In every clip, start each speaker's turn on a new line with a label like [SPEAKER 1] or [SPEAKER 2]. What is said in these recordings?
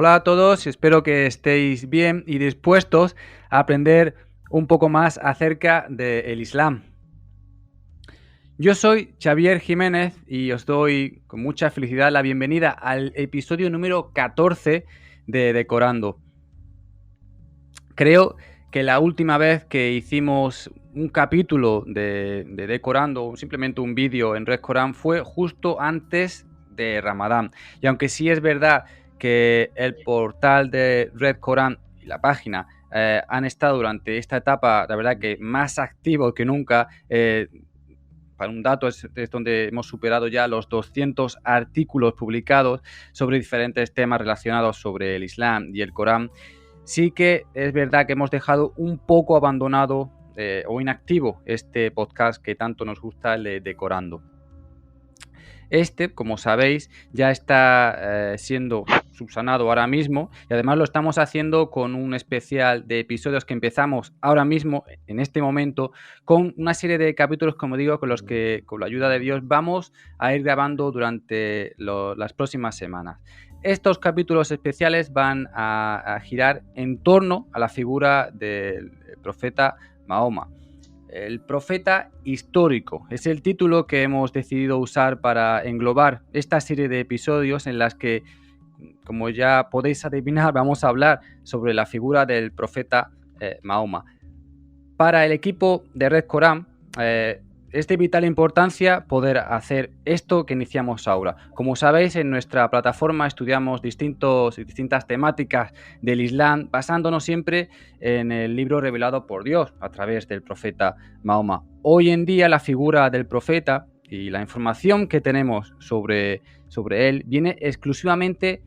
[SPEAKER 1] Hola a todos, espero que estéis bien y dispuestos a aprender un poco más acerca del Islam. Yo soy Xavier Jiménez y os doy con mucha felicidad la bienvenida al episodio número 14 de Decorando. Creo que la última vez que hicimos un capítulo de Decorando, o simplemente un vídeo en Red Corán, fue justo antes de Ramadán. Y aunque sí es verdad que el portal de Red Corán y la página han estado durante esta etapa, la verdad que más activos que nunca, para un dato es donde hemos superado ya los 200 artículos publicados sobre diferentes temas relacionados sobre el Islam y el Corán. Sí que es verdad que hemos dejado un poco abandonado o inactivo este podcast que tanto nos gusta, el de Decorando. Este, como sabéis, ya está siendo subsanado ahora mismo y además lo estamos haciendo con un especial de episodios que empezamos ahora mismo, en este momento, con una serie de capítulos, como digo, con los que, con la ayuda de Dios, vamos a ir grabando durante las próximas semanas. Estos capítulos especiales van a girar en torno a la figura del profeta Mahoma. El profeta histórico es el título que hemos decidido usar para englobar esta serie de episodios en las que, como ya podéis adivinar, vamos a hablar sobre la figura del profeta Mahoma. Para el equipo de Red Corán es de vital importancia poder hacer esto que iniciamos ahora. Como sabéis, en nuestra plataforma estudiamos distintas temáticas del Islam, basándonos siempre en el libro revelado por Dios a través del profeta Mahoma. Hoy en día la figura del profeta y la información que tenemos sobre él viene exclusivamente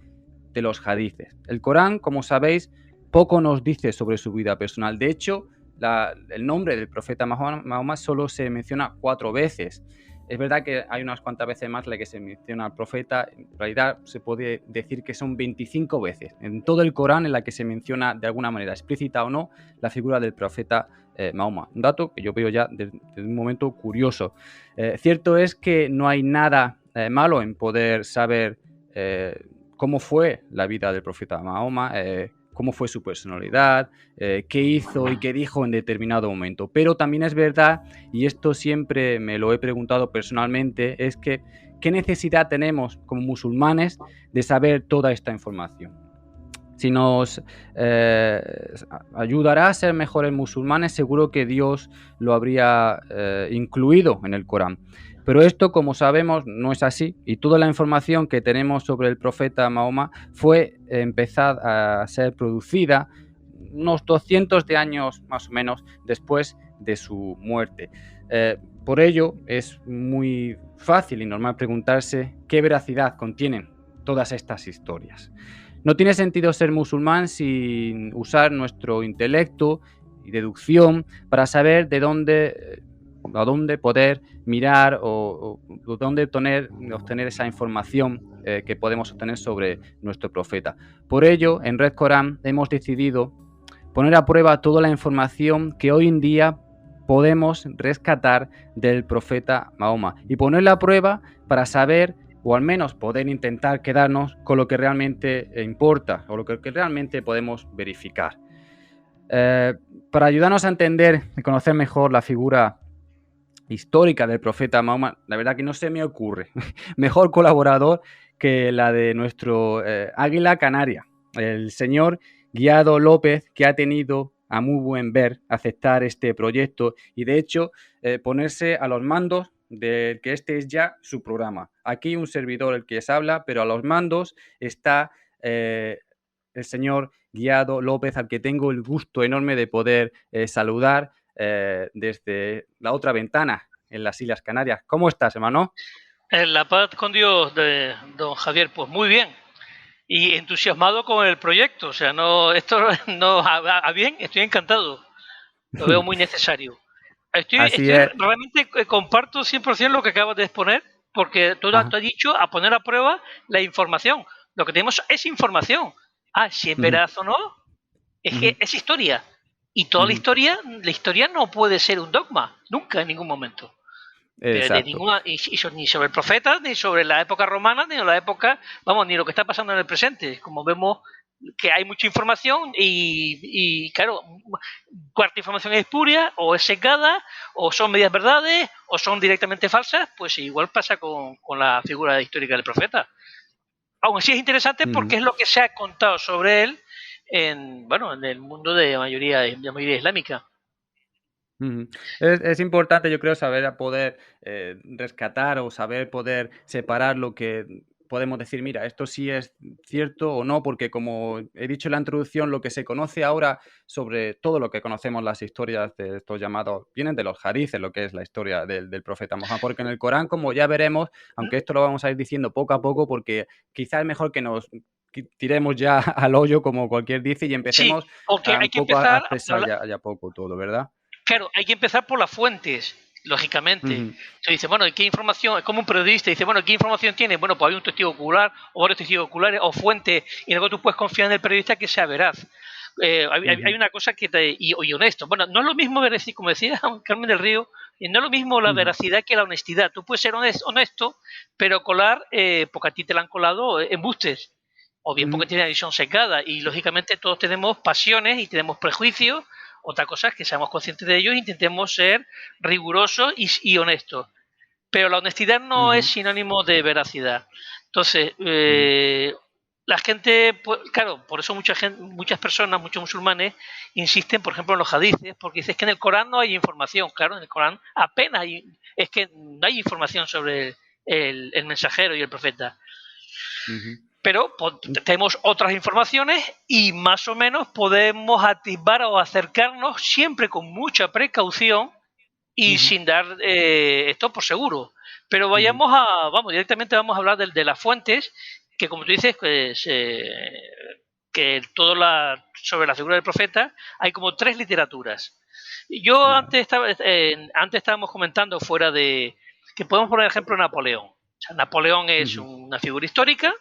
[SPEAKER 1] de los hadices. El Corán, como sabéis, poco nos dice sobre su vida personal. De hecho, el nombre del profeta Mahoma solo se menciona 4 veces. Es verdad que hay unas cuantas veces más en las que se menciona al profeta. En realidad se puede decir que son 25 veces en todo el Corán en la que se menciona de alguna manera, explícita o no, la figura del profeta Mahoma. Un dato que yo veo ya desde un momento curioso. Cierto es que no hay nada malo en poder saber cómo fue la vida del profeta Mahoma, cómo fue su personalidad, qué hizo y qué dijo en determinado momento. Pero también es verdad, y esto siempre me lo he preguntado personalmente, es que ¿qué necesidad tenemos como musulmanes de saber toda esta información? Si nos ayudará a ser mejores musulmanes, seguro que Dios lo habría incluido en el Corán. Pero esto, como sabemos, no es así y toda la información que tenemos sobre el profeta Mahoma fue empezada a ser producida unos 200 de años más o menos después de su muerte. Por ello, es muy fácil y normal preguntarse qué veracidad contienen todas estas historias. No tiene sentido ser musulmán sin usar nuestro intelecto y deducción para saber de dónde a dónde poder mirar o dónde obtener esa información que podemos obtener sobre nuestro profeta. Por ello, en Red Corán hemos decidido poner a prueba toda la información que hoy en día podemos rescatar del profeta Mahoma y ponerla a prueba para saber o al menos poder intentar quedarnos con lo que realmente importa o lo que realmente podemos verificar. Para ayudarnos a entender y conocer mejor la figura histórica del profeta Mahoma, la verdad que no se me ocurre mejor colaborador que la de nuestro águila canaria, el señor Guiado López, que ha tenido a muy buen ver aceptar este proyecto y de hecho ponerse a los mandos de que este es ya su programa. Aquí un servidor el que os habla, pero a los mandos está el señor Guiado López, al que tengo el gusto enorme de poder saludar desde la otra ventana en las Islas Canarias. ¿Cómo estás, hermano?
[SPEAKER 2] En la paz con Dios de don Javier, pues muy bien. Y entusiasmado con el proyecto. O sea, esto no a bien, estoy encantado. Lo veo muy necesario.
[SPEAKER 1] Así es.
[SPEAKER 2] Realmente comparto 100% lo que acabas de exponer, porque tú has dicho a poner a prueba la información. Lo que tenemos es información. Si es veraz o no, es que es historia. Y toda la historia no puede ser un dogma, nunca, en ningún momento. De ninguna, ni sobre el profeta, ni sobre la época romana, ni la época, ni lo que está pasando en el presente. Como vemos, que hay mucha información y claro, cuarta información es espuria o es sesgada o son medias verdades o son directamente falsas, pues igual pasa con la figura histórica del profeta. Aún así es interesante porque es lo que se ha contado sobre él en el mundo de mayoría islámica.
[SPEAKER 1] Es importante, yo creo, saber poder rescatar o saber poder separar lo que podemos decir, mira, esto sí es cierto o no, porque como he dicho en la introducción, lo que se conoce ahora sobre todo lo que conocemos las historias de estos llamados, vienen de los hadices, lo que es la historia del profeta Mohammed, porque en el Corán, como ya veremos, aunque esto lo vamos a ir diciendo poco a poco, porque quizás es mejor que nos tiremos ya al hoyo, como cualquier dice, y
[SPEAKER 2] Sí,
[SPEAKER 1] empecemos
[SPEAKER 2] porque hay
[SPEAKER 1] un
[SPEAKER 2] que
[SPEAKER 1] poco a
[SPEAKER 2] empezar
[SPEAKER 1] expresar ya poco todo, ¿verdad?
[SPEAKER 2] Claro, hay que empezar por las fuentes, lógicamente.
[SPEAKER 1] Ujú,
[SPEAKER 2] Se dice, bueno, ¿y qué información? Es como un periodista dice, bueno, ¿qué información tiene? Bueno, pues hay un testigo ocular o varios testigos oculares o fuentes y luego tú puedes confiar en el periodista que sea veraz. Hay
[SPEAKER 1] ujú,
[SPEAKER 2] una cosa y honesto. Bueno, no es lo mismo, como decía Carmen del Río, no es lo mismo la
[SPEAKER 1] ujú,
[SPEAKER 2] veracidad que la honestidad. Tú puedes ser honesto, pero colar, porque a ti te la han colado embustes, o bien porque
[SPEAKER 1] ujú,
[SPEAKER 2] tienes visión secada. Y lógicamente todos tenemos pasiones y tenemos prejuicios. Otra cosa es que seamos conscientes de ello e intentemos ser rigurosos y honestos. Pero la honestidad no es
[SPEAKER 1] ujú,
[SPEAKER 2] sinónimo de veracidad. Entonces,
[SPEAKER 1] ujú,
[SPEAKER 2] la gente, pues, claro, por eso muchas personas, muchos musulmanes, insisten, por ejemplo, en los hadices, porque dicen que en el Corán no hay información. Claro, en el Corán apenas es que no hay información sobre el mensajero y el profeta.
[SPEAKER 1] ujú,
[SPEAKER 2] Pero tenemos otras informaciones y más o menos podemos atisbar o acercarnos siempre con mucha precaución y
[SPEAKER 1] ujú,
[SPEAKER 2] sin dar esto por seguro. Pero
[SPEAKER 1] ujú,
[SPEAKER 2] directamente vamos a hablar de las fuentes, que como tú dices, pues, que sobre la figura del profeta hay como 3 literaturas. Yo
[SPEAKER 1] vale,
[SPEAKER 2] antes estábamos comentando fuera de que podemos poner ejemplo Napoleón. O sea, Napoleón es
[SPEAKER 1] ujú,
[SPEAKER 2] una figura histórica,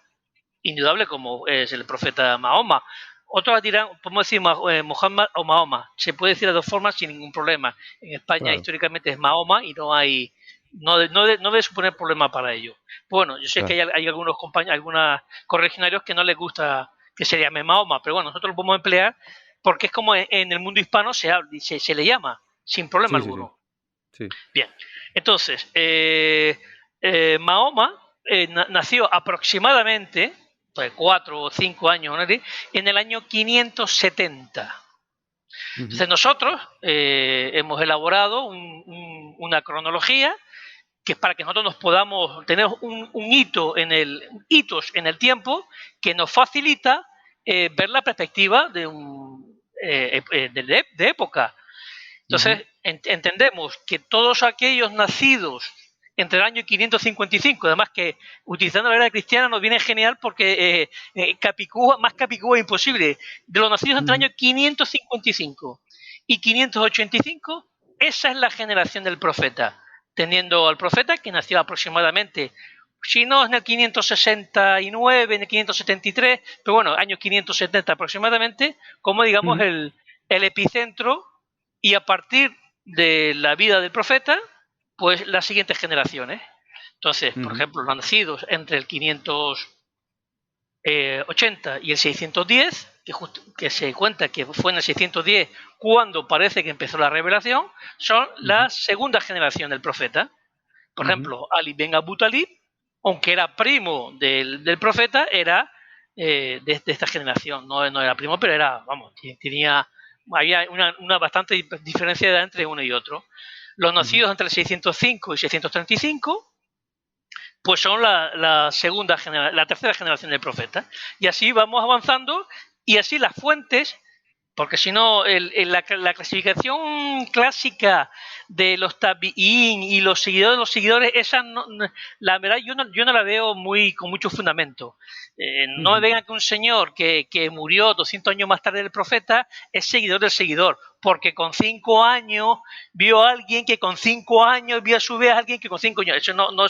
[SPEAKER 2] indudable como es el profeta Mahoma. Otros dirán, podemos decir Muhammad o Mahoma. Se puede decir de dos formas sin ningún problema. En España
[SPEAKER 1] claro,
[SPEAKER 2] históricamente es Mahoma y no debe suponer problema para ello. Bueno, yo sé que
[SPEAKER 1] claro,
[SPEAKER 2] hay algunos algunos correligionarios que no les gusta que se llame Mahoma, pero bueno, nosotros lo podemos emplear porque es como en el mundo hispano se le llama, sin problema
[SPEAKER 1] sí, sí, sí,
[SPEAKER 2] alguno.
[SPEAKER 1] sí,
[SPEAKER 2] Bien, entonces, Mahoma nació aproximadamente, pues 4 o 5 años, ¿no? En el año 570.
[SPEAKER 1] ujú,
[SPEAKER 2] Entonces nosotros hemos elaborado una cronología que es para que nosotros nos podamos tener hitos en el tiempo que nos facilita ver la perspectiva de época.
[SPEAKER 1] ujú,
[SPEAKER 2] Entonces, entendemos que todos aquellos nacidos entre el año 555, además que utilizando la era cristiana nos viene genial porque más capicúa imposible. De los nacidos entre el
[SPEAKER 1] ujú,
[SPEAKER 2] año 555 y 585, esa es la generación del profeta, teniendo al profeta que nació aproximadamente, si no en el 569, en el 573, pero bueno, año 570 aproximadamente, como digamos
[SPEAKER 1] ujú,
[SPEAKER 2] el epicentro y a partir de la vida del profeta, pues las siguientes generaciones. Entonces, por
[SPEAKER 1] ujú,
[SPEAKER 2] ejemplo, los nacidos entre el 580 y el 610, que se cuenta que fue en el 610 cuando parece que empezó la revelación, son
[SPEAKER 1] ujú,
[SPEAKER 2] la segunda generación del profeta. Por
[SPEAKER 1] ujú,
[SPEAKER 2] ejemplo, Ali ben Abu Talib, aunque era primo del profeta, era de esta generación. No era primo, pero había una bastante diferencia de edad entre uno y otro. Los
[SPEAKER 1] ujú,
[SPEAKER 2] nacidos entre el 605 y 635 pues son la tercera generación del profeta. Y así vamos avanzando y así las fuentes, porque si no, la clasificación clásica de los tabi'ín y los seguidores, esa la verdad yo no la veo con mucho fundamento. No me
[SPEAKER 1] ujú,
[SPEAKER 2] vengan que un señor que murió 200 años más tarde del profeta es seguidor del seguidor, porque con 5 años vio a alguien que con 5 años vio a su vez a alguien que con 5 años. Eso no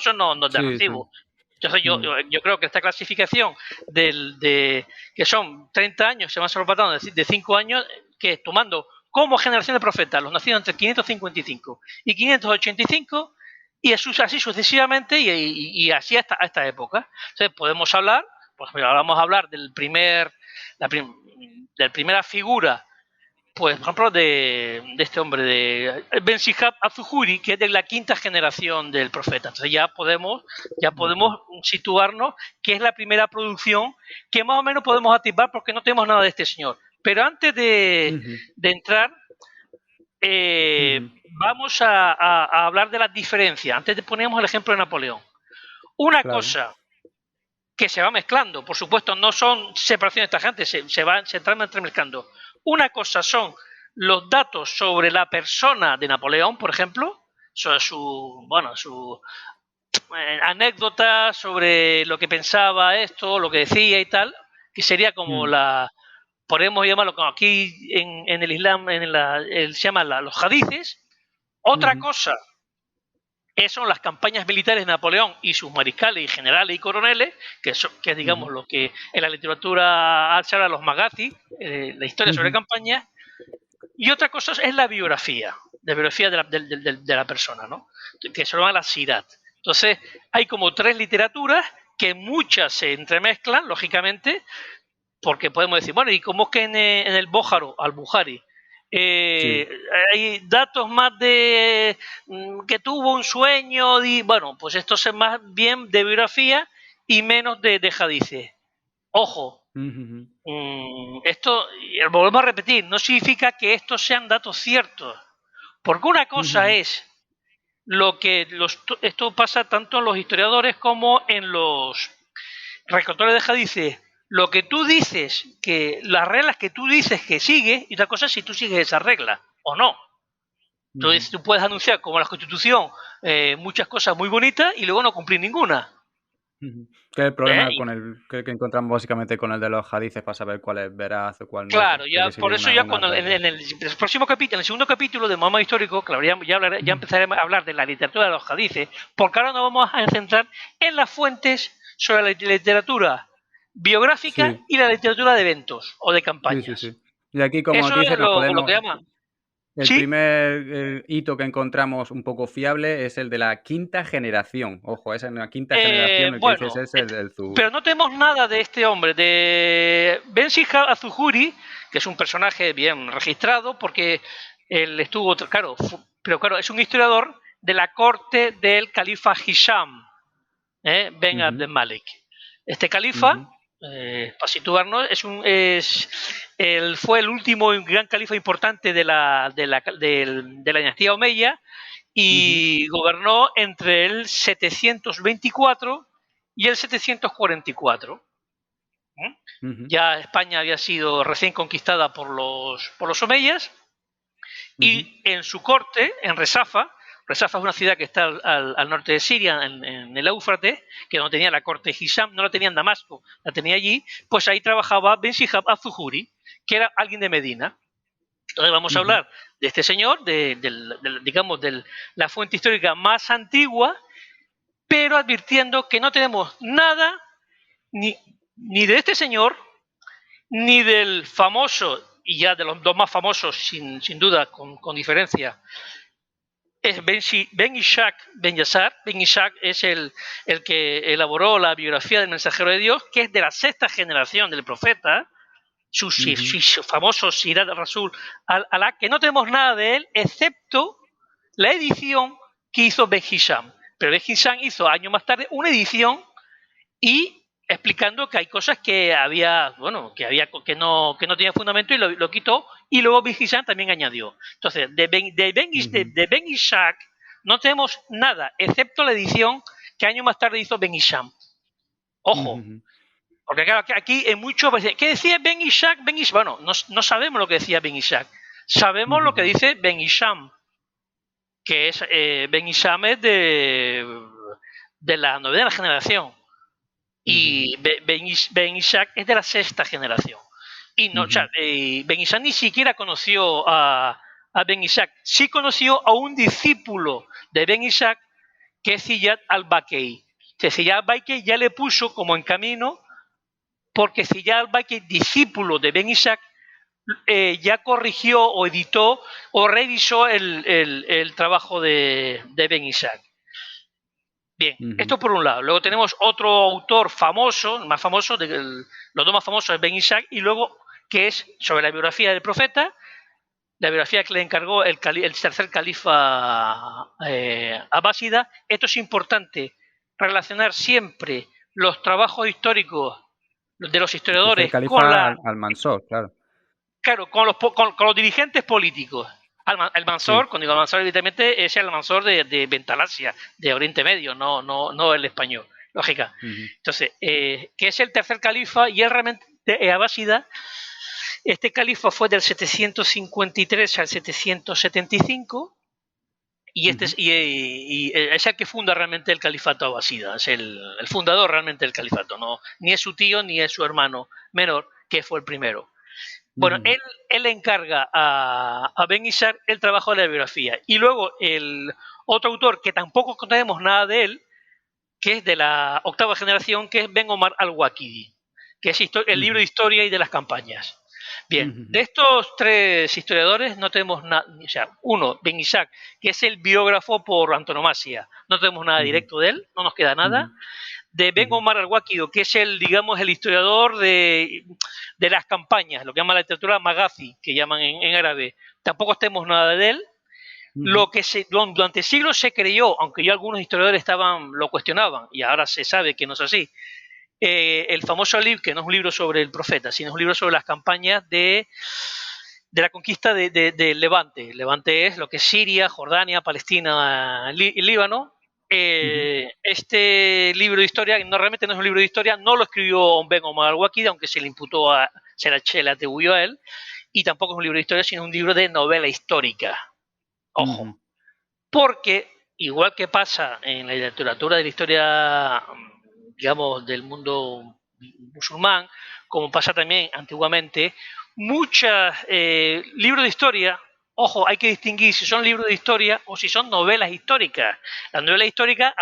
[SPEAKER 2] es de
[SPEAKER 1] sí, sí,
[SPEAKER 2] recibo. Entonces
[SPEAKER 1] ujú,
[SPEAKER 2] yo creo que esta clasificación que son 30 años, se van sobrepasando de 5 años, que tomando como generación de profetas los nacidos entre 555 y 585, y así sucesivamente, y así hasta esta época. Entonces podemos hablar, pues ahora vamos a hablar del de la primera figura, pues por ejemplo de este hombre, de Ben Shihab Az-Zuhri, que es de la quinta generación del profeta. Entonces ya podemos situarnos que es la primera producción que más o menos podemos atipar porque no tenemos nada de este señor. Pero antes de entrar, vamos a hablar de las diferencias. Antes poníamos el ejemplo de Napoleón. Una cosa que se va mezclando, por supuesto, no son separaciones tajantes, se están entremezclando. Una cosa son los datos sobre la persona de Napoleón, por ejemplo, sobre su anécdota sobre lo que pensaba esto, lo que decía y tal, que sería como podemos llamarlo como aquí en el Islam, se llaman los hadices. Otra cosa son las campañas militares de Napoleón y sus mariscales y generales y coroneles, que es digamos lo que en la literatura se habla de los magazi, la historia sobre campañas. Y otra cosa es la biografía, de la persona, ¿no? Que se llama la sirat. Entonces, hay como tres literaturas que muchas se entremezclan, lógicamente, porque podemos decir, bueno, ¿y cómo es que en el Bójaro, al-Bukhari, hay datos más de que tuvo un sueño? Y bueno, pues esto es más bien de biografía y menos de hadices. Ojo, esto, volvemos a repetir, no significa que estos sean datos ciertos, porque una cosa es lo que esto pasa tanto en los historiadores como en los recortores de hadices. Lo que tú dices, que las reglas que tú dices que sigues, y otra cosa es si tú sigues esas reglas o no. Entonces tú puedes anunciar, como la Constitución, muchas cosas muy bonitas y luego no cumplir ninguna.
[SPEAKER 1] Que es el problema que encontramos básicamente con el de los hadices para saber cuál es veraz o cuál no.
[SPEAKER 2] Claro, por eso ya cuando en el próximo capítulo, en el segundo capítulo de Mahoma Histórico, claro, ya empezaremos a hablar de la literatura de los hadices, porque ahora nos vamos a centrar en las fuentes sobre la literatura biográfica y la literatura de eventos o de campañas.
[SPEAKER 1] Y aquí, como
[SPEAKER 2] eso
[SPEAKER 1] dice,
[SPEAKER 2] es lo que llaman.
[SPEAKER 1] El primer hito que encontramos un poco fiable es el de la quinta generación. Ojo, esa es la quinta generación, el que dices es el Zuhuri.
[SPEAKER 2] Pero no tenemos nada de este hombre, de Ben Shihab Az-Zuhri, que es un personaje bien registrado, porque él estuvo, claro, es un historiador de la corte del califa Hisham, Ben Abd al-Malik. Este califa, para situarnos, fue el último gran califa importante de la dinastía Omeya y gobernó entre el 724 y el 744. Ya España había sido recién conquistada por los omeyas y en su corte, en Resafa es una ciudad que está al norte de Siria, en el Éufrates, que no tenía la corte de Hisham, no la tenía en Damasco, la tenía allí, pues ahí trabajaba Ben Shihab Az-Zuhri, que era alguien de Medina. Entonces vamos a hablar de este señor, digamos, de la fuente histórica más antigua, pero advirtiendo que no tenemos nada ni de este señor, ni del famoso, y ya de los dos más famosos, sin duda, con diferencia, es Ben Ishaq Ben Yasar. Ben Ishaq es el que elaboró la biografía del mensajero de Dios, que es de la sexta generación del profeta, su famoso Sirat al-Rasul al-Alá, que no tenemos nada de él, excepto la edición que hizo Ben Hisham. Pero Ben Hisham hizo años más tarde una edición y explicando que hay cosas que que no tenía fundamento y lo quitó, y luego Ben Hisham también añadió. Entonces, de Ben Ishaq no tenemos nada, excepto la edición que años más tarde hizo Ben Hisham. Ojo, porque claro, aquí en muchos... ¿Qué decía Ben Ishaq? Bueno, no sabemos lo que decía Ben Ishaq. Sabemos lo que dice Ben Hisham, que es Ben Hisham es de la novena generación. Y Ben Ishaq es de la sexta generación. Y no, Ben Ishaq ni siquiera conoció a Ben Ishaq. Sí conoció a un discípulo de Ben Ishaq, que es Ziyad al-Bakei. Ziyad al-Bakei ya le puso como en camino, porque Ziyad al-Bakei, discípulo de Ben Ishaq, ya corrigió o editó o revisó el trabajo de Ben Ishaq. Bien,
[SPEAKER 1] Ujú.
[SPEAKER 2] esto por un lado. Luego tenemos otro autor famoso, más famoso, los dos más famosos es Ben Ishaq, y luego que es sobre la biografía del profeta, la biografía que le encargó el tercer califa abásida. Esto es importante, relacionar siempre los trabajos históricos de los
[SPEAKER 1] El tercer
[SPEAKER 2] historiadores con
[SPEAKER 1] califa
[SPEAKER 2] la,
[SPEAKER 1] Al-Mansur, claro.
[SPEAKER 2] claro, con los dirigentes políticos. El
[SPEAKER 1] Sí.
[SPEAKER 2] Mansor, cuando digo Mansor, evidentemente es el Mansor de Ventalasia, de Oriente Medio, no el español, lógica.
[SPEAKER 1] Ujú.
[SPEAKER 2] Entonces, que es el tercer califa y él realmente abásida. Este califa fue del 753 al 775 y,
[SPEAKER 1] Ujú.
[SPEAKER 2] es el que funda realmente el califato abasida, es el fundador realmente del califato, no, ni es su tío ni es su hermano menor, que fue el primero. Bueno,
[SPEAKER 1] Ujú.
[SPEAKER 2] él le encarga a Ben Ishar el trabajo de la biografía. Y luego el otro autor que tampoco conocemos nada de él, que es de la octava generación, que es Ben Omar al-Waqidi, que es el libro de
[SPEAKER 1] Ujú.
[SPEAKER 2] historia y de las campañas. Bien, de
[SPEAKER 1] Ujú.
[SPEAKER 2] estos tres historiadores no tenemos nada, o sea, uno, Ben Ishaq, que es el biógrafo por antonomasia, no tenemos nada
[SPEAKER 1] Ujú.
[SPEAKER 2] directo de él, no nos queda
[SPEAKER 1] Ujú.
[SPEAKER 2] nada. De Ben
[SPEAKER 1] Ujú.
[SPEAKER 2] Omar al-Waqido, que es digamos, el historiador de las campañas, lo que llama la literatura Magazi, que llaman en árabe. Tampoco tenemos nada de él.
[SPEAKER 1] Ujú.
[SPEAKER 2] Lo que durante siglos se creyó, aunque ya algunos historiadores lo cuestionaban, y ahora se sabe que no es así, el famoso libro, que no es un libro sobre el profeta, sino es un libro sobre las campañas de la conquista de Levante. Levante es lo que es Siria, Jordania, Palestina, Líbano.
[SPEAKER 1] Ujú.
[SPEAKER 2] Este libro de historia, no, realmente no es un libro de historia, no lo escribió Ben Omar al-Waqidi, aunque se le imputó se le atribuyó a él, y tampoco es un libro de historia, sino un libro de novela histórica.
[SPEAKER 1] Ujú.
[SPEAKER 2] Ojo, porque igual que pasa en la literatura de la historia, digamos, del mundo musulmán, como pasa también antiguamente, muchos libros de historia, ojo, hay que distinguir si son libros de historia o si son novelas históricas. La novela histórica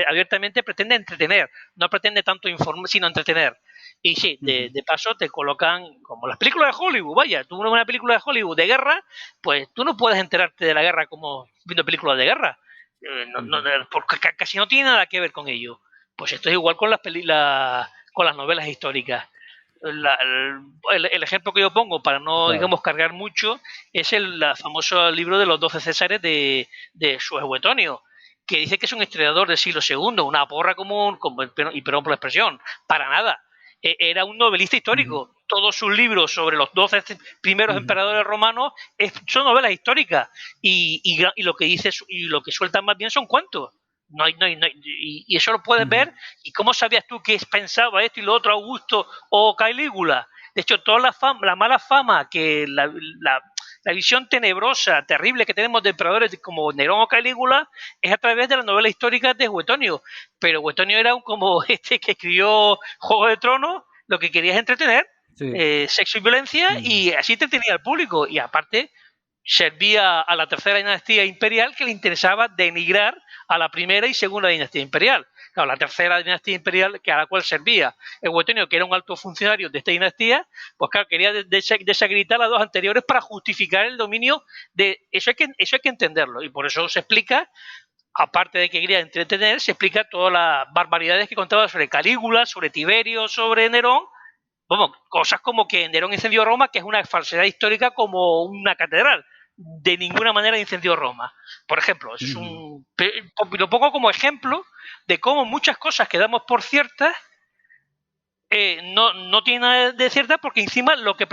[SPEAKER 2] abiertamente pretende entretener, no pretende tanto informar, sino entretener. Y sí,
[SPEAKER 1] Ujú.
[SPEAKER 2] de paso te colocan como las películas de Hollywood, vaya, tú una película de Hollywood de guerra, pues tú no puedes enterarte de la guerra como viendo películas de guerra,
[SPEAKER 1] Ujú.
[SPEAKER 2] porque casi no tiene nada que ver con ello. Pues esto es igual con con las novelas históricas. El ejemplo que yo pongo para no,
[SPEAKER 1] Claro.
[SPEAKER 2] digamos, cargar mucho es el famoso libro de los 12 Césares de Suetonio, que dice que es un historiador del siglo II, una porra común, y perdón por la expresión, para nada. Era un novelista
[SPEAKER 1] Ujú.
[SPEAKER 2] histórico. Todos sus libros sobre los 12 primeros
[SPEAKER 1] Ujú.
[SPEAKER 2] emperadores romanos son novelas históricas y lo que dice y lo que sueltan más bien son cuentos. Y eso lo puedes
[SPEAKER 1] Ujú.
[SPEAKER 2] ver. ¿Y cómo sabías tú que pensaba esto y lo otro Augusto o Calígula? De hecho, toda la mala fama, la visión tenebrosa, terrible que tenemos de emperadores como Nerón o Calígula es a través de las novelas históricas de Suetonio. Pero Suetonio era como este que escribió Juego de Tronos, lo que quería es entretener,
[SPEAKER 1] Sí.
[SPEAKER 2] sexo y violencia,
[SPEAKER 1] Ujú.
[SPEAKER 2] y así entretenía al público. Y aparte, servía a la tercera dinastía imperial, que le interesaba denigrar a la primera y segunda dinastía imperial. Claro, la tercera dinastía imperial a la cual servía el Suetonio, que era un alto funcionario de esta dinastía, pues claro, quería desacreditar a las dos anteriores para justificar el dominio de... Eso hay que entenderlo, y por eso se explica, aparte de que quería entretener, se explica todas las barbaridades que contaba sobre Calígula, sobre Tiberio, sobre Nerón. Vamos, cosas como que Nerón incendió Roma, que es una falsedad histórica como una catedral. De ninguna manera incendió Roma. Por ejemplo,
[SPEAKER 1] Ujú.
[SPEAKER 2] lo pongo como ejemplo de cómo muchas cosas que damos por ciertas no tiene nada de cierta, porque encima lo que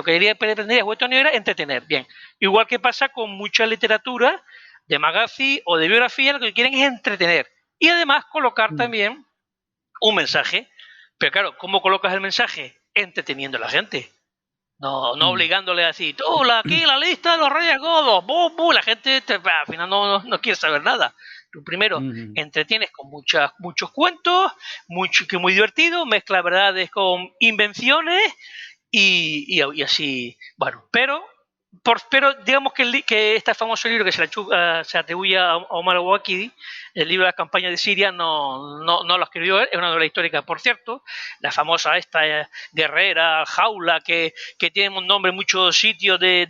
[SPEAKER 2] quería pretender Suetonio era entretener. Bien, igual que pasa con mucha literatura de magazine o de biografía, lo que quieren es entretener y además colocar
[SPEAKER 1] Ujú.
[SPEAKER 2] también un mensaje. Pero claro, ¿cómo colocas el mensaje? Entreteniendo a la gente. No
[SPEAKER 1] Ujú.
[SPEAKER 2] obligándole así, tú, aquí la lista de los reyes godos, la gente al final no quiere saber nada. Tú primero
[SPEAKER 1] Ujú.
[SPEAKER 2] entretienes con muchos cuentos, que muy divertido, mezcla verdades con invenciones y así, bueno, pero Pero digamos que este famoso libro que se atribuye a Omar al-Waqidi, el libro de las campañas de Siria, no lo escribió él, es una novela histórica, por cierto, la famosa esta guerrera, Jaula, que tiene un nombre en muchos sitios de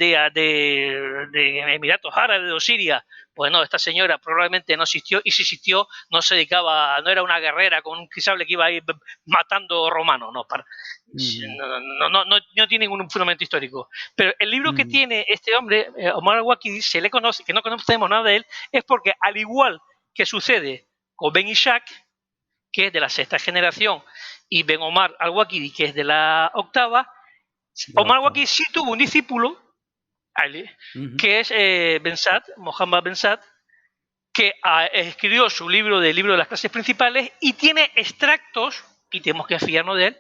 [SPEAKER 2] Emiratos Árabes o Siria. Pues no, esta señora probablemente no existió, y si existió no se dedicaba, no era una guerrera con un sable que iba a ir matando romanos, no tiene ningún fundamento histórico. Pero el libro que tiene este hombre, Omar al-Waqidi, se le conoce, que no conocemos nada de él, es porque al igual que sucede con Ben Ishaq, que es de la sexta generación, y Ben Omar al-Waqidi, que es de la octava, Omar al-Waqidi sí tuvo un discípulo, que es Mohammad Ben Saad, que escribió su libro de las clases principales y tiene extractos, y tenemos que fiarnos de él,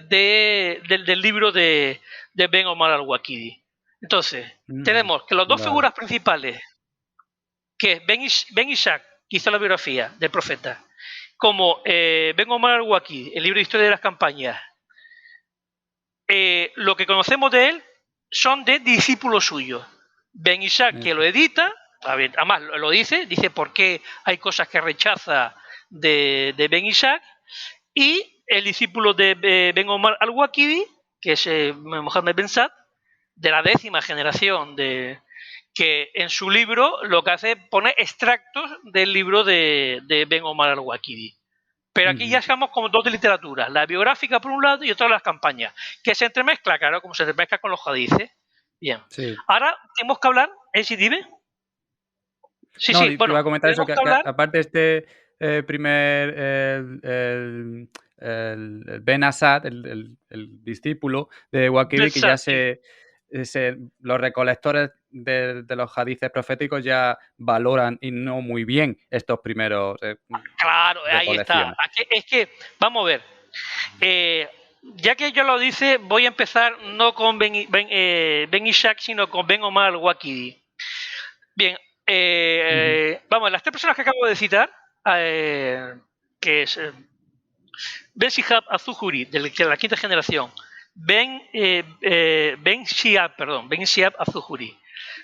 [SPEAKER 2] del libro de Ben Omar al-Waqidi. Entonces, tenemos que las dos figuras principales, que es Ben Ishaq, que hizo la biografía del profeta, como Ben Omar al-Waqidi, el libro de historia de las campañas, lo que conocemos de él son de discípulos suyos. Ben Ishaq, que lo edita, además lo dice por qué hay cosas que rechaza de Ben Ishaq, y el discípulo de Ben Omar al-Waqidi, que es Mohammed Ben Saad, de la 10ª generación, que en su libro lo que hace es poner extractos del libro de Ben Omar al-Waqidi. Pero aquí ya estamos como dos de literatura, la biográfica por un lado y otra las campañas, que se entremezcla, claro, como se entremezcla con los hadices. Bien. Sí. Ahora tenemos que hablar, ¿sí, dime?
[SPEAKER 1] Sí, bueno, iba a comentar eso, que aparte este primer, el Ben Asad, el discípulo de Waqidi, que ya los recolectores de los hadices proféticos ya valoran y no muy bien estos primeros.
[SPEAKER 2] Claro, ahí está. Es que, vamos a ver, ya que yo lo dice, voy a empezar no con Ben Ishaq, sino con Ben Omar al-Waqidi. Bien, vamos, las 3 personas que acabo de citar, que es Ben Shihab az-Zuhri, de la 5ª generación, Ben Shihab az-Zuhri.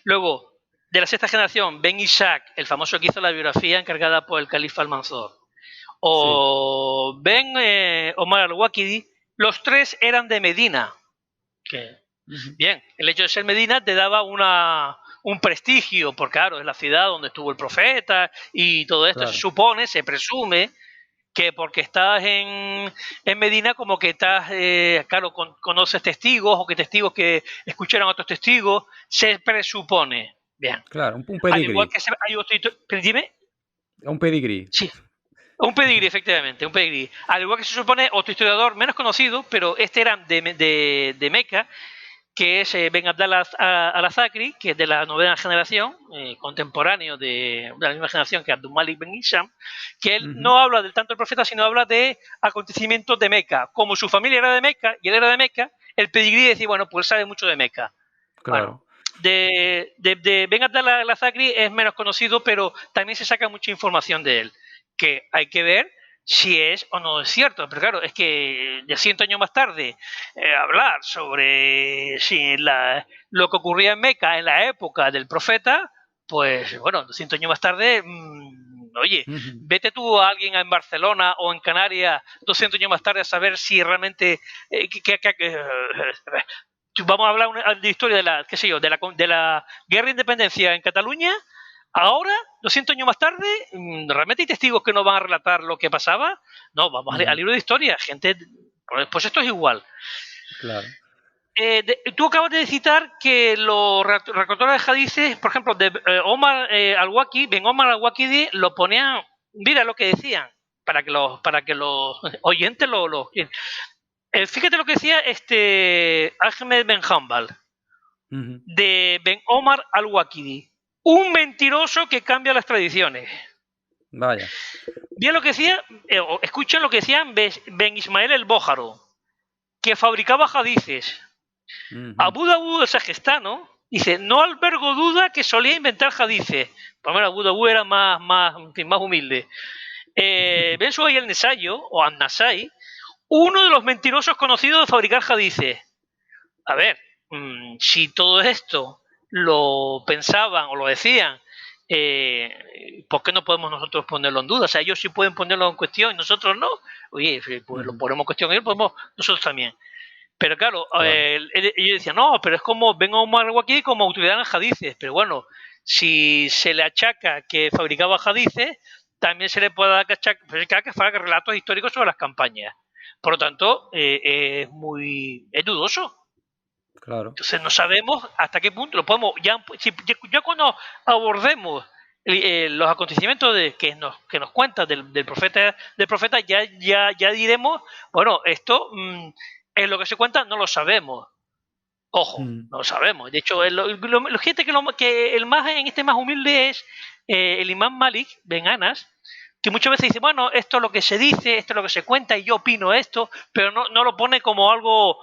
[SPEAKER 2] Luego, de la 6ª generación, Ben Ishaq, el famoso que hizo la biografía encargada por el califa al-Mansur. O sí. Ben Omar al-Waqidi, los 3 eran de Medina. Bien, el hecho de ser Medina te daba un prestigio, porque claro, es la ciudad donde estuvo el profeta y todo esto. Claro. Se supone, se presume que porque estás en Medina, como que estás, claro, conoces testigos o que testigos que escucharon a otros testigos, se presupone. Bien.
[SPEAKER 1] Claro, un pedigrí. Al igual
[SPEAKER 2] que dime.
[SPEAKER 1] Un pedigrí.
[SPEAKER 2] Sí. Un pedigrí, efectivamente, un pedigrí. Al igual que se supone otro historiador menos conocido, pero este era de Meca, que es Ben Abdallah al-Azakri, que es de la 9ª generación, contemporáneo de la misma generación que Abdul Malik Ben Hisham, que él no habla del tanto del profeta, sino habla de acontecimientos de Meca. Como su familia era de Meca y él era de Meca, el pedigrí decía, bueno, pues sabe mucho de Meca.
[SPEAKER 1] Claro.
[SPEAKER 2] Bueno, de Ben Abdallah al-Azakri es menos conocido, pero también se saca mucha información de él, que hay que ver si es o no es cierto. Pero claro, es que ya 100 años más tarde hablar sobre lo que ocurría en Meca en la época del profeta, pues bueno, 200 años más tarde, oye, vete tú a alguien en Barcelona o en Canarias 200 años más tarde a saber si realmente vamos a hablar de historia de la, qué sé yo, de la guerra de independencia en Cataluña. Ahora, 200 años más tarde, ¿realmente hay testigos que no van a relatar lo que pasaba? No, vamos al libro de historia, gente. Pues esto es igual.
[SPEAKER 1] Claro.
[SPEAKER 2] Tú acabas de citar que los recortadores de hadices, por ejemplo, de Omar al-Waqidi, Ben Omar al-Waqidi, lo ponían, mira lo que decían, para que los oyentes fíjate lo que decía Ahmed Ben Hanbal, de Ben Omar al-Waqidi. Un mentiroso que cambia las tradiciones.
[SPEAKER 1] Vaya.
[SPEAKER 2] Bien lo que decía, escuchen lo que decía Ben Ismael el-Bójaro, que fabricaba hadices. Abu Dawud el Sagestano dice, no albergo duda que solía inventar hadices. Primero, Abu Dawud era más humilde. Ben Suhay el-Nesayo, o An-Nasai, uno de los mentirosos conocidos de fabricar hadices. A ver, si todo esto lo pensaban o lo decían, ¿por qué no podemos nosotros ponerlo en duda? O sea, ellos sí pueden ponerlo en cuestión y nosotros no. Oye, pues lo ponemos en cuestión y podemos nosotros también. Pero claro, ellos decían, no, pero es como, vengo algo aquí como autoridad en hadices. Pero bueno, si se le achaca que fabricaba hadices, también se le puede achacar que fabrica relatos históricos sobre las campañas. Por lo tanto, es dudoso.
[SPEAKER 1] Claro.
[SPEAKER 2] Entonces no sabemos hasta qué punto lo podemos, ya cuando abordemos los acontecimientos que nos cuenta del profeta ya diremos, bueno, esto es lo que se cuenta, no lo sabemos. Ojo, no lo sabemos. De hecho, gente que el más en este más humilde es el imán Malik Ben Anas, que muchas veces dice, bueno, esto es lo que se dice, esto es lo que se cuenta y yo opino esto, pero no lo pone como algo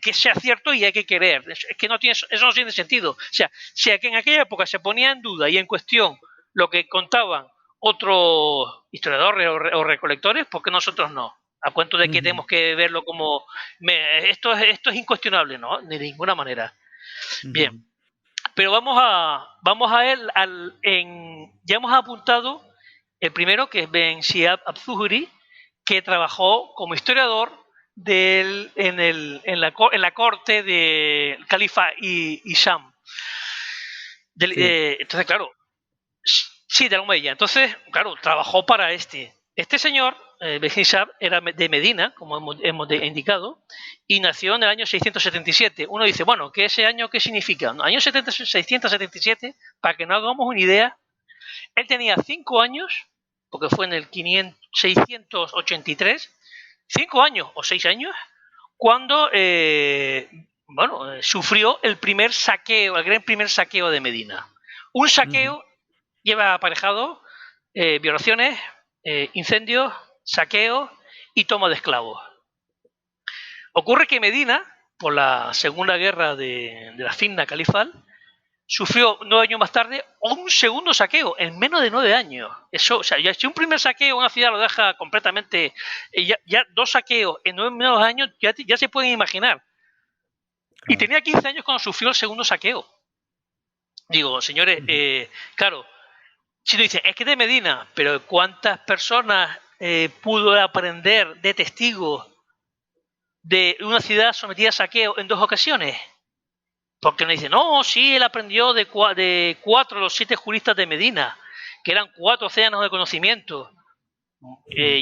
[SPEAKER 2] que sea cierto y hay que creer. Es que eso no tiene sentido. O sea, si en aquella época se ponía en duda y en cuestión lo que contaban otros historiadores o recolectores, ¿por qué nosotros no? A cuento de que tenemos que verlo como esto es incuestionable, ¿no? De ninguna manera. Bien, pero vamos a él ya hemos apuntado el primero, que es Ben Shihab al-Zuhri, que trabajó como historiador en la corte del califa Hisham. Entonces, claro, sí, de la Umayya. Entonces, claro, trabajó para este señor, Ben Hisham, era de Medina, como hemos indicado, y nació en el año 677. Uno dice, bueno, ¿qué ese año qué significa? No, año 677, para que nos hagamos una idea, él tenía 5 años, porque fue en el 683, 5 años o 6 años, cuando sufrió el primer saqueo, el gran primer saqueo de Medina. Un saqueo lleva aparejado violaciones, incendios, saqueos y toma de esclavos. Ocurre que Medina, por la segunda guerra de la Fitna califal, sufrió 9 años más tarde un segundo saqueo en menos de 9 años. Eso, o sea, ya si un primer saqueo una ciudad lo deja completamente, ya 2 saqueos en 9 años ya se pueden imaginar. Claro. Y tenía 15 años cuando sufrió el segundo saqueo. Digo, señores, claro, si tú dices, es que de Medina, pero ¿cuántas personas pudo aprender de testigos de una ciudad sometida a saqueo en 2 ocasiones? Porque nos dicen, no, sí, él aprendió de 4 de los 7 juristas de Medina, que eran 4 océanos de conocimiento.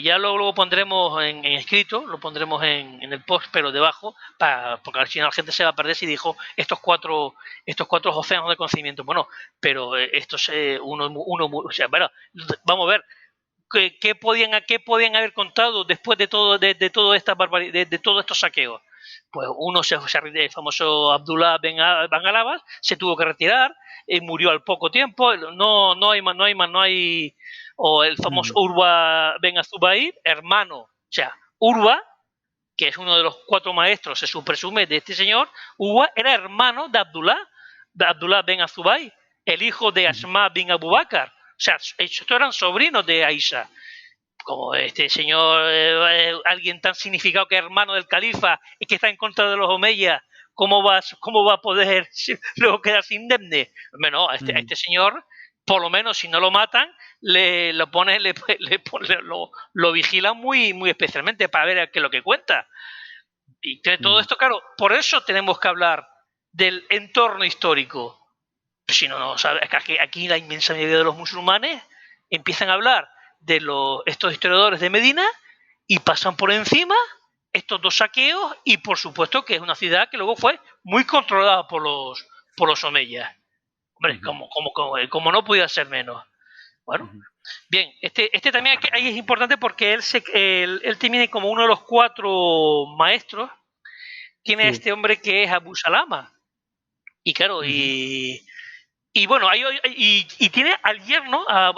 [SPEAKER 2] Ya luego pondremos en escrito, lo pondremos en el post, pero debajo, porque al final la gente se va a perder si dijo estos cuatro océanos de conocimiento. Bueno, pero esto es o sea, bueno, vamos a ver, ¿qué podían haber contado después de toda esta barbaridad, de todos estos saqueos? Pues el famoso Abdullah Ben Alabas se tuvo que retirar, murió al poco tiempo, no hay o el famoso Urwa Ben Azubayr, hermano, o sea, Urwa, que es uno de los 4 maestros, se presume, de este señor, Urwa era hermano de Abdullah Ben Azubayr, el hijo de Asma bin Abu Bakr. O sea, estos eran sobrinos de Aisha. Como este señor, alguien tan significado que es hermano del califa y que está en contra de los omeyas, ¿cómo va a poder luego quedarse indemne? Bueno, a este señor, por lo menos si no lo matan, lo vigilan muy, muy especialmente para ver qué es lo que cuenta. Y todo esto, claro, por eso tenemos que hablar del entorno histórico. Si no, ¿sabes? Aquí la inmensa mayoría de los musulmanes empiezan a hablar de estos historiadores de Medina y pasan por encima estos 2 saqueos y por supuesto que es una ciudad que luego fue muy controlada por los omeyas. Hombre, como no podía ser menos. Bueno, bien, este también ahí es importante porque él tiene como uno de los 4 maestros, tiene a este hombre que es Abu Salama. Y claro, y bueno, y tiene al yerno, a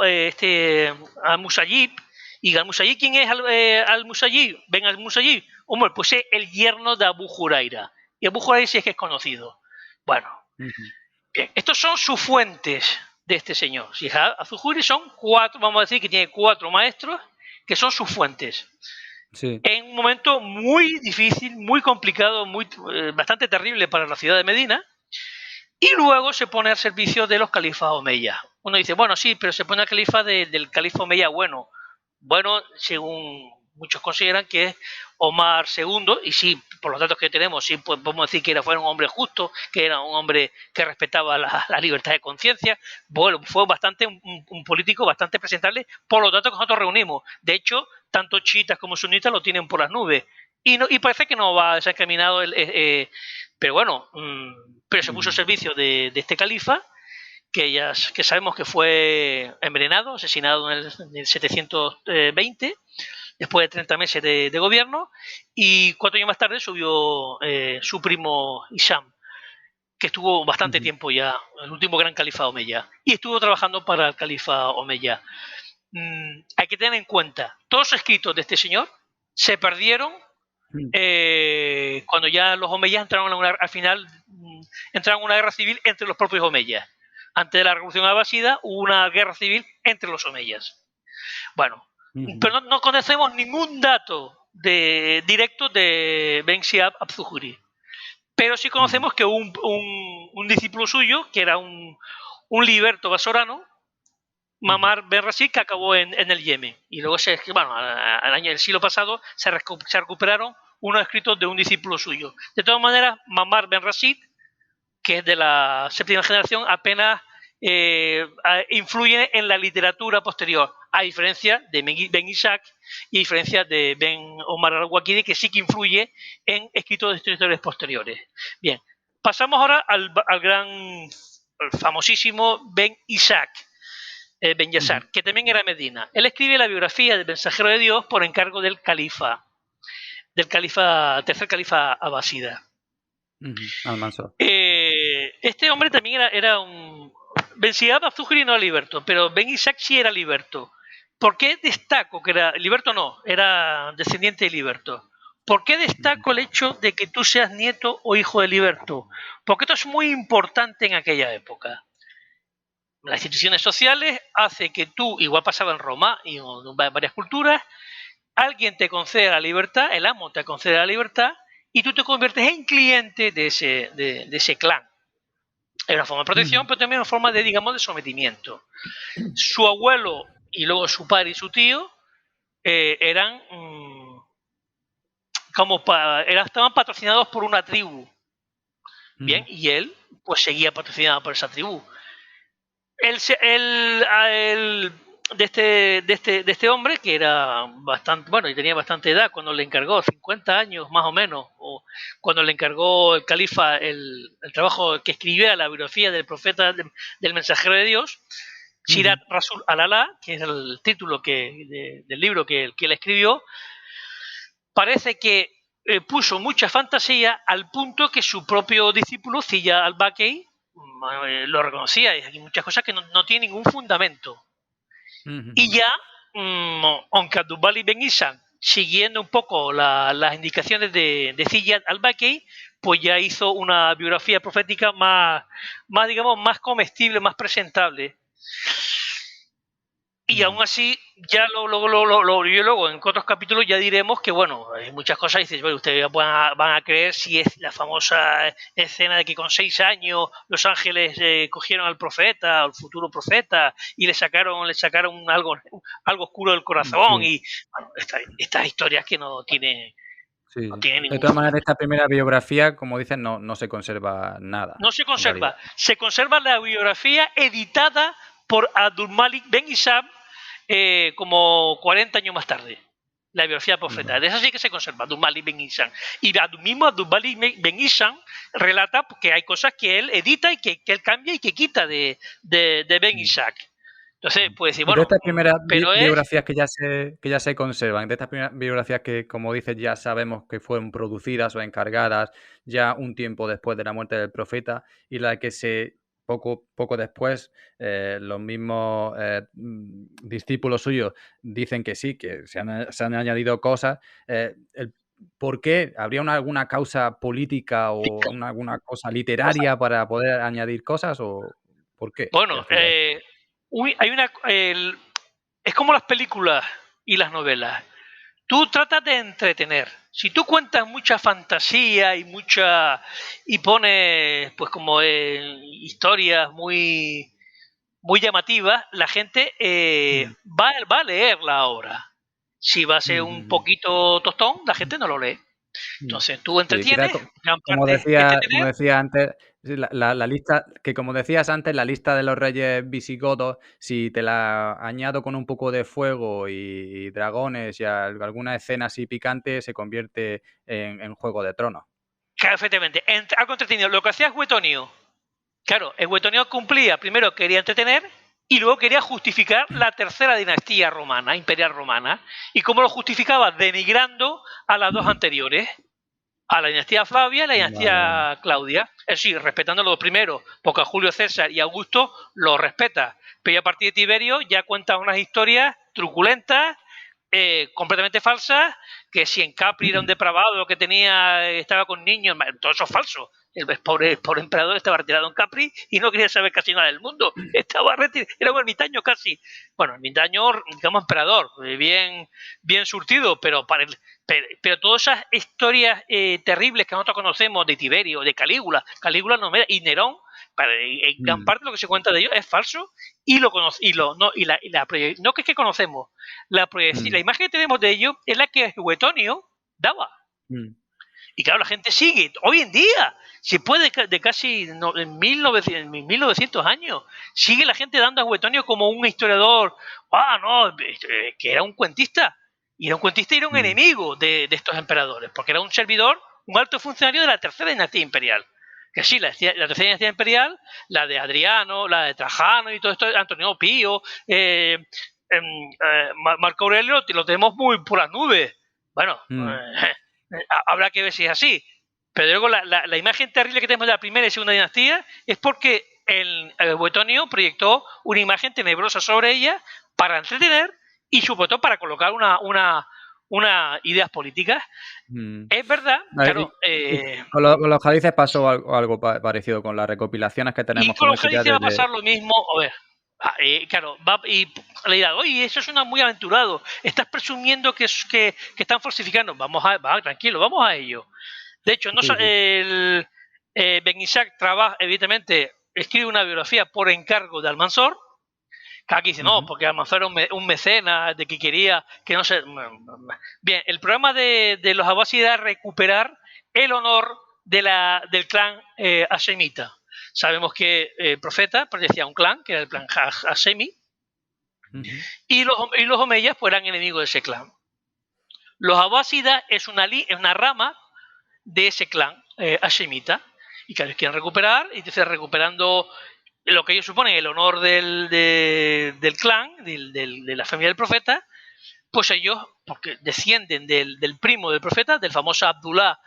[SPEAKER 2] Musayib. Y al-Musayib, ¿quién es al-Musayib? Ven al-Musayib. Hombre, pues es el yerno de Abu Huraira. Y Abu Huraira sí es que es conocido. Bueno, bien, estos son sus fuentes de este señor. Si al-Zuhri son 4, vamos a decir que tiene 4 maestros que son sus fuentes.
[SPEAKER 1] Sí.
[SPEAKER 2] en un momento muy difícil, muy complicado, bastante terrible para la ciudad de Medina, y luego se pone al servicio de los califas omeyas. Uno dice, bueno, sí, pero se pone al califa del califa omeya bueno. Bueno, según muchos consideran que es Omar II, y sí, por los datos que tenemos, sí pues, podemos decir que fue un hombre justo, que era un hombre que respetaba la libertad de conciencia. Bueno, fue bastante un político bastante presentable por los datos que nosotros reunimos. De hecho, tanto chiitas como sunitas lo tienen por las nubes. Y parece que no va desencaminado pero bueno, pero se puso al servicio de este califa, que sabemos que fue envenenado, asesinado en el 720, después de 30 meses de gobierno, y 4 años más tarde subió su primo Hisham, que estuvo bastante tiempo ya, el último gran califa omeya, y estuvo trabajando para el califa omeya. Hay que tener en cuenta, todos los escritos de este señor se perdieron cuando ya los omeyas entraron al final entraron en una guerra civil entre los propios omeyas. Antes de la revolución abasida hubo una guerra civil entre los omeyas. Bueno, pero no conocemos ningún dato directo de Ben Shiab Abzuhuri. Pero sí conocemos que un discípulo suyo, que era un liberto basorano, Mamar Ben Rashid, que acabó en el Yemen. Y luego, el siglo pasado, se recuperaron unos escritos de un discípulo suyo. De todas maneras, Mamar Ben Rashid, que es de la séptima generación, apenas influye en la literatura posterior, a diferencia de Ben Ishaq y a diferencia de Ben Omar al-Waqidi, que sí que influye en escritos de escritores posteriores. Bien, pasamos ahora al famosísimo Ben Ishaq, Ben Yassar, que también era Medina. Él escribe la biografía del mensajero de Dios por encargo del tercer califa abasida.
[SPEAKER 1] Al-Mansur.
[SPEAKER 2] Este hombre también era un... Ben Shiab Abzuhuri no era liberto, pero Ben Ishaq sí era liberto. ¿Por qué destaco que era liberto? No, era descendiente de liberto. ¿Por qué destaco el hecho de que tú seas nieto o hijo de liberto? Porque esto es muy importante en aquella época. Las instituciones sociales hacen que tú, igual pasaba en Roma y en varias culturas, alguien te concede la libertad, el amo te concede la libertad, y tú te conviertes en cliente de ese clan. Es una forma de protección, pero también una forma de, digamos, de sometimiento. Su abuelo y luego su padre y su tío eran estaban patrocinados por una tribu. Bien, y él pues seguía patrocinado por esa tribu. De este hombre, que era bastante, bueno, y tenía bastante edad cuando le encargó, 50 años más o menos, o cuando le encargó el califa el trabajo que escribía la biografía del profeta, del mensajero de Dios, Sirat Rasul al-Alá, que es el título del libro que él escribió, parece que puso mucha fantasía al punto que su propio discípulo, Ziyad al-Bakey, lo reconocía, y hay muchas cosas que no tienen ningún fundamento. Y ya, aunque Abdul-Bali Ben Ishaq, siguiendo un poco las indicaciones de Ziyad al-Bakey, pues ya hizo una biografía profética digamos, más comestible, más presentable. Y aún así, ya luego en otros capítulos ya diremos que, bueno, hay muchas cosas, dices, bueno, ustedes van a creer si es la famosa escena de que con 6 años los ángeles cogieron al profeta, al futuro profeta, y le sacaron algo oscuro del corazón,
[SPEAKER 1] Sí.
[SPEAKER 2] y bueno, estas historias que no tienen
[SPEAKER 1] De
[SPEAKER 2] ningún
[SPEAKER 1] todas maneras,
[SPEAKER 2] fundamento.
[SPEAKER 1] esta primera biografía, como dicen, no se conserva nada,
[SPEAKER 2] No se
[SPEAKER 1] en realidad.
[SPEAKER 2] se conserva la biografía editada por Abdul-Malik Ben Ishaq como 40 años más tarde. La biografía profeta. De esa sí que se conserva, Abdul-Malik Ben Ishaq. Y mismo Abdul-Malik Ben Ishaq relata que hay cosas que él edita y que él cambia y que quita de Ben Ishaq. Entonces, puede decir,
[SPEAKER 1] De
[SPEAKER 2] bueno,
[SPEAKER 1] estas primeras
[SPEAKER 2] pero es...
[SPEAKER 1] biografías que ya se conservan, de estas primeras biografías que, como dices, ya sabemos que fueron producidas o encargadas ya un tiempo después de la muerte del profeta, y la que poco después los mismos discípulos suyos dicen que sí, que se han añadido cosas. ¿Por qué? ¿Habría alguna causa política o alguna cosa literaria para poder añadir cosas? ¿O por qué se
[SPEAKER 2] Bueno,
[SPEAKER 1] hacía
[SPEAKER 2] es como las películas y las novelas. Tú tratas de entretener. Si tú cuentas mucha fantasía y pones pues como historias muy llamativas, la gente
[SPEAKER 1] Mm,
[SPEAKER 2] va a leer la obra. Si va a ser un
[SPEAKER 1] mm,
[SPEAKER 2] poquito tostón, la
[SPEAKER 1] mm,
[SPEAKER 2] gente no lo lee.
[SPEAKER 1] mm.
[SPEAKER 2] Entonces tú
[SPEAKER 1] Sí, quizás
[SPEAKER 2] entretienes, gran
[SPEAKER 1] como
[SPEAKER 2] parte
[SPEAKER 1] como
[SPEAKER 2] entretener.
[SPEAKER 1] decía antes, sí, la lista, que como decías antes, la lista de los reyes visigodos, si te la añado con un poco de fuego y dragones y alguna escena así picante, se convierte en Juego de Tronos.
[SPEAKER 2] Claro, efectivamente, algo entretenido. Lo que hacía Suetonio, claro, el Suetonio cumplía, primero quería entretener y luego quería justificar la tercera dinastía romana, imperial romana. ¿Y cómo lo justificaba? Denigrando a las dos anteriores, a la dinastía Flavia y la
[SPEAKER 1] Vale, vale.
[SPEAKER 2] dinastía Claudia. Es decir, respetando a los primeros, porque a Julio César y Augusto los respeta. Pero ya a partir de Tiberio ya cuenta unas historias truculentas, completamente falsas, que si en Capri era un depravado que tenía, estaba con niños, todo eso es falso. El pobre emperador estaba retirado en Capri y no quería saber casi nada del mundo. Estaba retirado, era un ermitaño casi. Bueno, ermitaño, digamos, emperador, bien surtido, pero todas esas historias terribles que nosotros conocemos de Tiberio, de Calígula no me y Nerón, en gran
[SPEAKER 1] Mm,
[SPEAKER 2] parte lo que se cuenta de ellos es falso y lo conoce, y lo no y la no que es que conocemos, la
[SPEAKER 1] mm,
[SPEAKER 2] imagen que tenemos de ellos es la que Suetonio daba.
[SPEAKER 1] mm,
[SPEAKER 2] Y claro, la gente sigue. Hoy en día, se puede de casi en 1900 años, sigue la gente dando a Suetonio como un historiador, no, que era un cuentista. Y era un cuentista y era un
[SPEAKER 1] mm,
[SPEAKER 2] enemigo de estos emperadores, porque era un servidor, un alto funcionario de la tercera dinastía imperial. Que sí, la tercera dinastía imperial, la de Adriano, la de Trajano y todo esto, Antonio Pío, Marco Aurelio, lo tenemos muy por las nubes. Bueno,
[SPEAKER 1] mm.
[SPEAKER 2] habrá que ver si es así. Pero luego la imagen terrible que tenemos de la primera y segunda dinastía es porque el Buetonio proyectó una imagen tenebrosa sobre ella para entretener y sobre todo para colocar una ideas políticas.
[SPEAKER 1] Mm.
[SPEAKER 2] Es verdad,
[SPEAKER 1] Vale,
[SPEAKER 2] claro,
[SPEAKER 1] y con los Jadices pasó algo parecido con las recopilaciones que
[SPEAKER 2] y
[SPEAKER 1] tenemos,
[SPEAKER 2] con
[SPEAKER 1] como
[SPEAKER 2] los
[SPEAKER 1] dices ya
[SPEAKER 2] Jedices va a
[SPEAKER 1] desde...
[SPEAKER 2] pasar lo mismo. A ver, claro, y le dirá, oye, eso suena muy aventurado. Estás presumiendo que están falsificando. Tranquilo, vamos a ello. De hecho, no,
[SPEAKER 1] Sí, sí.
[SPEAKER 2] Ben Isaac trabaja, evidentemente, escribe una biografía por encargo de Almanzor. Que aquí dice, no,
[SPEAKER 1] Ujú,
[SPEAKER 2] porque Almanzor era un mecenas de que quería que no se. Bien, el programa de los abásidas era recuperar el honor del clan hashemita. Sabemos que el profeta pertenecía a un clan, que era el clan Hashemi,
[SPEAKER 1] ujú,
[SPEAKER 2] y los omeyas pues, eran enemigos de ese clan. Los abásidas es una rama de ese clan hashemita y que ellos quieren recuperar, y entonces recuperando lo que ellos suponen el honor del clan, de la familia del profeta, pues ellos, porque descienden del primo del profeta, del famoso Abdullah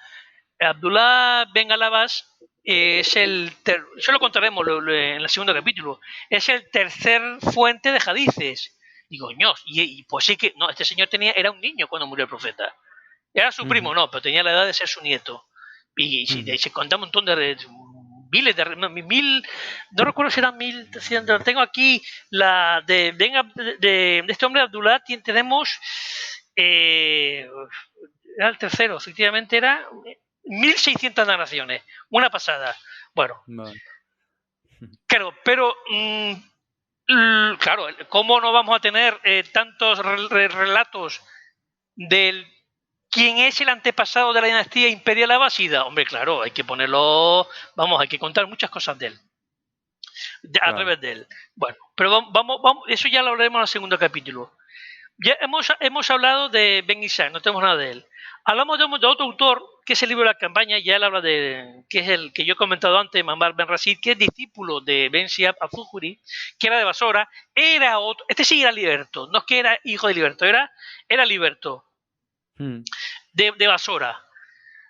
[SPEAKER 2] Ben Alabás, eso lo contaremos en el segundo capítulo, es el tercer fuente de hadices. Digo, ños, y pues sí que, no, este señor era un niño cuando murió el profeta. Era su primo,
[SPEAKER 1] ujú,
[SPEAKER 2] no, pero tenía la edad de ser su nieto. Y
[SPEAKER 1] ujú.
[SPEAKER 2] se contaba un montón de miles de no recuerdo si eran mil, tengo aquí la de este hombre Abdullah, tenemos era el tercero, efectivamente era 1600 narraciones, una pasada. Bueno,
[SPEAKER 1] Vale.
[SPEAKER 2] claro, pero claro, ¿cómo no vamos a tener tantos relatos del quién es el antepasado de la dinastía imperial abásida? Hombre, claro, hay que ponerlo, vamos, hay que contar muchas cosas de él, a
[SPEAKER 1] Claro.
[SPEAKER 2] través de él. Bueno, pero vamos, eso ya lo hablaremos en el segundo capítulo. Ya hemos hablado de Ben Isaac, no tenemos nada de él. Hablamos de otro autor, que es el libro de la campaña, ya él habla que es el que yo he comentado antes, Mamar Ben Rashid, que es discípulo de Ben Siab al-Zuhri, que era de Basora, era otro, este sí era Liberto, no es que era hijo de Liberto, era Liberto,
[SPEAKER 1] Mm,
[SPEAKER 2] de Basora.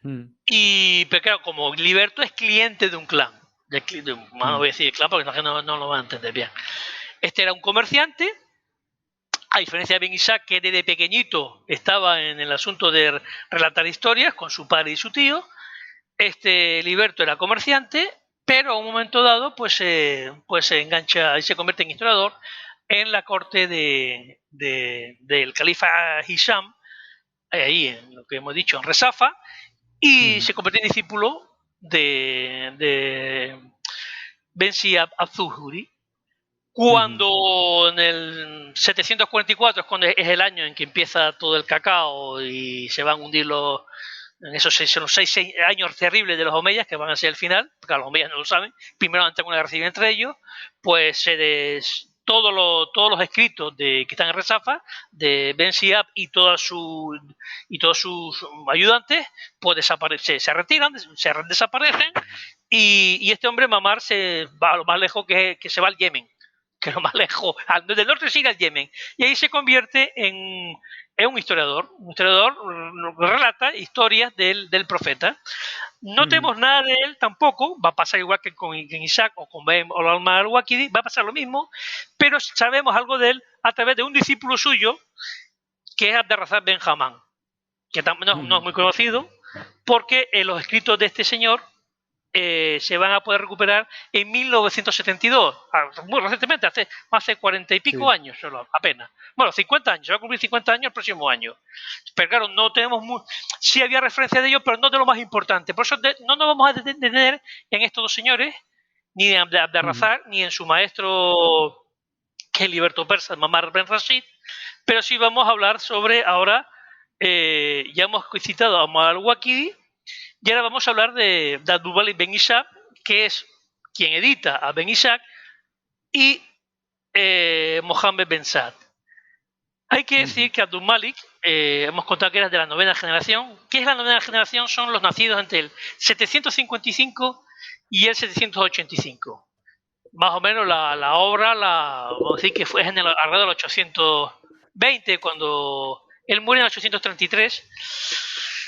[SPEAKER 1] mm,
[SPEAKER 2] Pero claro, como Liberto es cliente de un clan, no
[SPEAKER 1] mm,
[SPEAKER 2] voy a decir clan porque no lo van a entender bien. Este era un comerciante, a diferencia de Ben Isaac, que desde pequeñito estaba en el asunto de relatar historias con su padre y su tío. Este Liberto era comerciante, pero a un momento dado pues se engancha y se convierte en historiador en la corte del califa Hisham, ahí en lo que hemos dicho, en Resafa, y se convirtió en discípulo de Ben Siab az-Zuhri. Cuando en el 744 es cuando es el año en que empieza todo el cacao y se van a hundir en esos seis años terribles de los omeyas, que van a ser el final, porque los omeyas no lo saben, primero han tenido una guerra civil entre ellos, pues todos los escritos que están en Resafa, de Ben Siab y todos sus ayudantes, pues desaparecen, se retiran, desaparecen, y este hombre Mamar se va a lo más lejos que se va al Yemen, que es lo más lejos, del norte sigue al Yemen, y ahí se convierte en un historiador. Un historiador relata historias del profeta. No tenemos nada de él tampoco, va a pasar igual que con Isaac o con Ben o al-Waqidi, va a pasar lo mismo, pero sabemos algo de él a través de un discípulo suyo, que es Abderrazak Ben Hamán, que no es muy conocido, porque los escritos de este señor se van a poder recuperar en 1972, muy recientemente, hace 40 y pico años solo, apenas. Bueno, 50 años, se va a cumplir 50 años el próximo año. Pero claro, no tenemos sí había referencia de ellos, pero no de lo más importante. Por eso no nos vamos a detener en estos dos señores, ni en Abderrazak, ni en su maestro, que es liberto persa, Mamar Ben Rashid, pero sí vamos a hablar sobre ahora, ya hemos citado a Mamar al-Waqidi, y ahora vamos a hablar de Abdul-Malik Ben Ishaq, que es quien edita a Ben Ishaq, y Mohammed Ben Saad. Hay que decir que Abdul-Malik, hemos contado que era de la 9ª generación. ¿Qué es la 9ª generación? Son los nacidos entre el 755 y el 785. Más o menos la obra, vamos a decir que fue alrededor del 820, cuando él muere en el 833.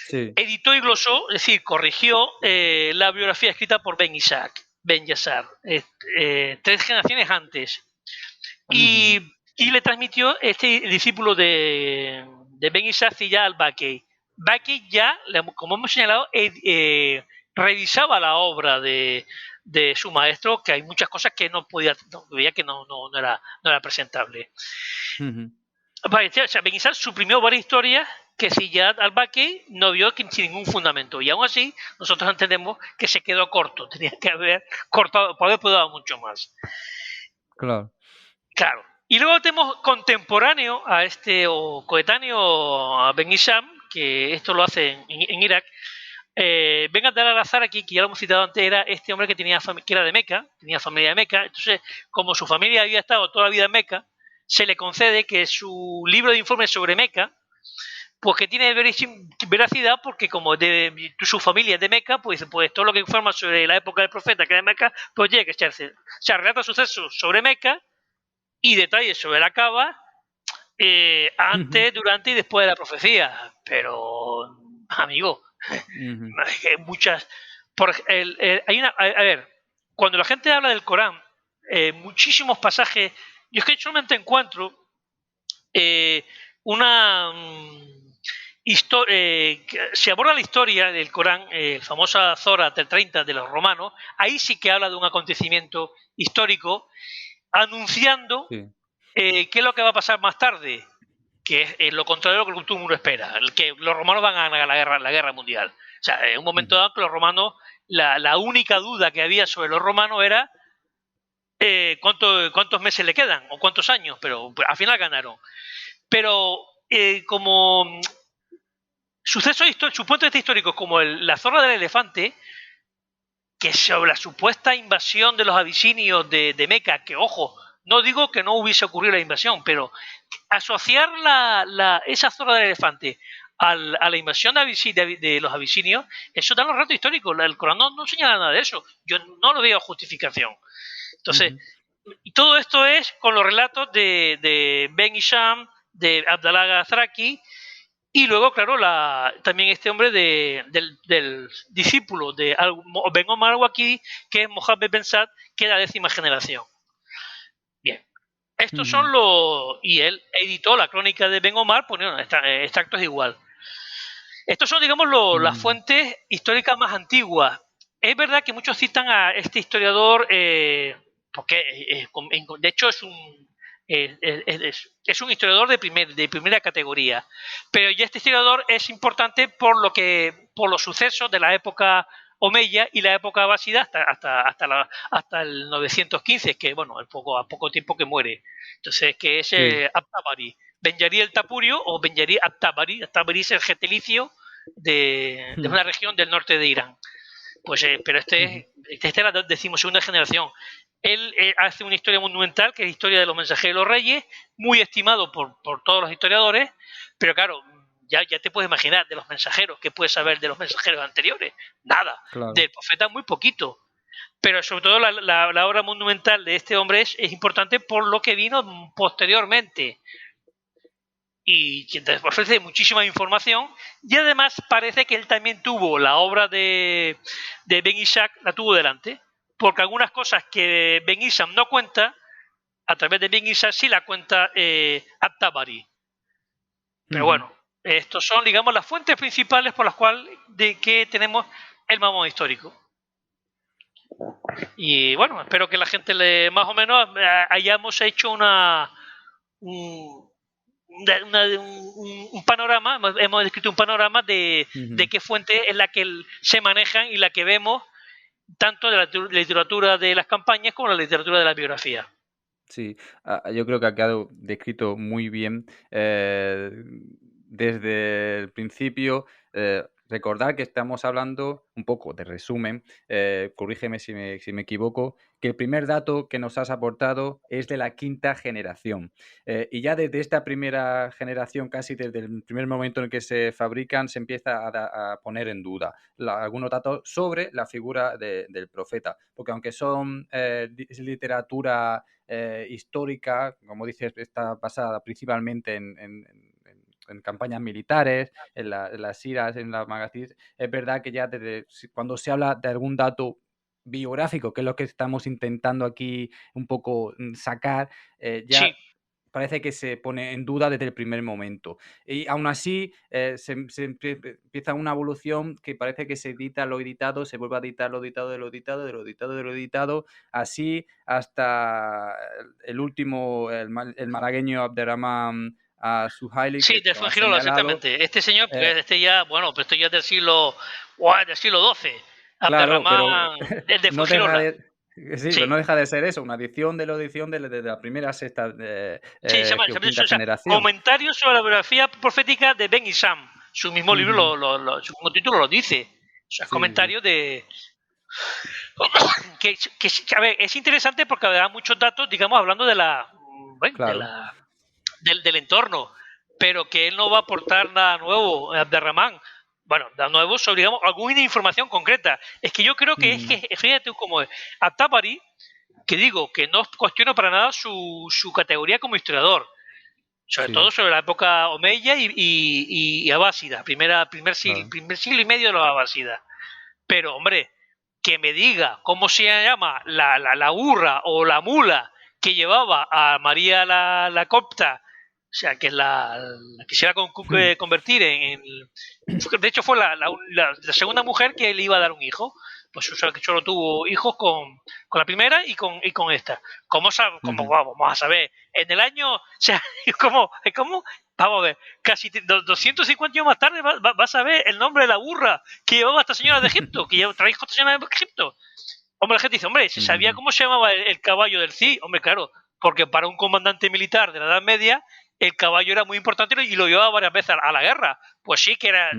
[SPEAKER 2] Sí. Editó y glosó, es decir, corrigió la biografía escrita por Ben Ishaq, Ben Yasar, 3 generaciones antes. Y le transmitió este discípulo de Ben Ishaq, Ziyad al-Bakey. Bakey ya, como hemos señalado, revisaba la obra de su maestro, que hay muchas cosas que no veía que no era presentable. O sea, Ben Ishaq suprimió varias historias que Ziyad al-Bakey no vio sin ningún fundamento, y aún así nosotros entendemos que se quedó corto, tenía que haber cortado, haber podido mucho más.
[SPEAKER 1] Claro.
[SPEAKER 2] Y luego tenemos contemporáneo a o coetáneo a Ben Ishaq, que esto lo hace en Irak. Ben Abdallah al-Azraqi, que ya lo hemos citado antes, era este hombre que era de Meca, tenía familia de Meca. Entonces, como su familia había estado toda la vida en Meca, se le concede que su libro de informes sobre Meca, pues que tiene veracidad, porque como su familia es de Meca, pues todo lo que informa sobre la época del profeta, que era de Meca, pues llega que echarse. O sea, relata sucesos sobre Meca y detalles sobre la Kaaba antes, durante y después de la profecía. Pero, amigo, hay muchas. A ver, cuando la gente habla del Corán, muchísimos pasajes, yo es que solamente encuentro se aborda la historia del Corán, el famoso Zorat del 30 de los romanos. Ahí sí que habla de un acontecimiento histórico, anunciando qué es lo que va a pasar más tarde, que es lo contrario de lo que todo el mundo espera, que los romanos van a ganar la guerra mundial. O sea, en un momento dado que los romanos, la única duda que había sobre los romanos era cuántos meses le quedan o cuántos años, pero al final ganaron. Pero como sucesos históricos como la zorra del elefante, que sobre la supuesta invasión de los abisinios de Meca, que ojo, no digo que no hubiese ocurrido la invasión, pero asociar esa zorra del elefante a la invasión de los abisinios, eso da los retos históricos. El Corán no señala nada de eso. Yo no lo veo justificación. Entonces, y todo esto es con los relatos de Ben Ishaq, de Abdallah al-Azraqi, y luego, claro, también este hombre del discípulo de Ben Omar al-Waqidi, que es Mohammed Ben Saad, que es la 10ª generación. Bien. Estos son y él editó la crónica de Ben Omar, poniendo extractos igual. Estos son, digamos, las fuentes históricas más antiguas. Es verdad que muchos citan a este historiador, porque de hecho es Es un historiador de primera categoría, pero ya este historiador es importante por los sucesos de la época omeya y la época abásida hasta el 915, que bueno, a poco tiempo que muere. Entonces, que es
[SPEAKER 1] Sí.
[SPEAKER 2] At-Tabari, Benjarí el Tapurio o Benjarí At-Tabari. At-Tabari es el gentilicio de una región del norte de Irán. Pues, pero este es la decimosegunda generación. Él hace una historia monumental, que es la historia de los mensajeros de los reyes, muy estimado por todos los historiadores, pero claro, ya te puedes imaginar de los mensajeros, ¿qué puedes saber de los mensajeros anteriores? Nada.
[SPEAKER 1] Claro.
[SPEAKER 2] Del profeta muy poquito. Pero sobre todo la obra monumental de este hombre es importante por lo que vino posteriormente. Y que te ofrece muchísima información, y además parece que él también tuvo la obra de Ben Ishaq, la tuvo delante, porque algunas cosas que Ben Ishaq no cuenta, a través de Ben Ishaq sí la cuenta At-Tabari. Pero bueno, estos son, digamos, las fuentes principales por las cuales que tenemos el mamón histórico. Y bueno, espero que la gente más o menos hayamos hecho un panorama, hemos descrito un panorama de qué fuente es la que se manejan y la que vemos tanto de la literatura de las campañas como la literatura de la biografía.
[SPEAKER 1] Sí, yo creo que ha quedado descrito muy bien desde el principio. Recordar que estamos hablando un poco de resumen, corrígeme si me equivoco, que el primer dato que nos has aportado es de la quinta generación. Y ya desde esta primera generación, casi desde el primer momento en el que se fabrican, se empieza a poner en duda algunos datos sobre la figura del profeta. Porque aunque son literatura histórica, como dices, está basada principalmente en campañas militares, en las siras, en las magazines. Es verdad que ya cuando se habla de algún dato biográfico, que es lo que estamos intentando aquí un poco sacar, ya
[SPEAKER 2] Sí.
[SPEAKER 1] parece que se pone en duda desde el primer momento. Y aún así se empieza una evolución que parece que se edita lo editado, se vuelve a editar lo editado de lo editado, de lo editado de lo editado, así hasta el último, el malagueño Abderrahmán Suhaili,
[SPEAKER 2] Sí,
[SPEAKER 1] que
[SPEAKER 2] del
[SPEAKER 1] lo ha
[SPEAKER 2] Fuengirola,
[SPEAKER 1] señalado.
[SPEAKER 2] exactamente. Este señor, porque pero esto ya es del siglo XII.
[SPEAKER 1] Claro, pero
[SPEAKER 2] Abderramán, el de
[SPEAKER 1] no deja
[SPEAKER 2] Fuengirola.
[SPEAKER 1] de... Sí, pero
[SPEAKER 2] Sí.
[SPEAKER 1] no deja de ser eso, una edición de la edición de la primera, sexta
[SPEAKER 2] Sí, se llama,
[SPEAKER 1] o quinta generación.
[SPEAKER 2] Comentarios sobre la biografía profética de Ben Isham. Su mismo libro, su mismo título lo dice. O sea,
[SPEAKER 1] Sí, sí,
[SPEAKER 2] comentarios de... a ver, es interesante porque da muchos datos, digamos, hablando de
[SPEAKER 1] claro.
[SPEAKER 2] del entorno, pero que él no va a aportar nada nuevo, Abderramán. Bueno, nada nuevo sobre, digamos, alguna información concreta. Es que yo creo que fíjate cómo es. A Tabari, que digo, que no cuestiono para nada su categoría como historiador, sobre
[SPEAKER 1] Sí,
[SPEAKER 2] todo sobre la época omeya y abásida, primer
[SPEAKER 1] claro.
[SPEAKER 2] siglo y medio de los abásidas. Pero, hombre, que me diga cómo se llama la burra o la mula que llevaba a María la copta, o sea, que la quisiera convertir de hecho, fue la segunda mujer que le iba a dar un hijo. Pues o sea, que solo tuvo hijos con la primera y con esta. ¿Cómo vamos a saber? En el año, o sea, ¿cómo? Vamos a ver, casi 250 años más tarde vas a ver el nombre de la burra que llevaba esta señora de Egipto, que trajo esta señora de Egipto. Hombre, la gente dice, hombre, ¿se sabía cómo se llamaba el caballo del Cid? Hombre, claro, porque para un comandante militar de la Edad Media, el caballo era muy importante y lo llevaba varias veces a la guerra. Pues sí que era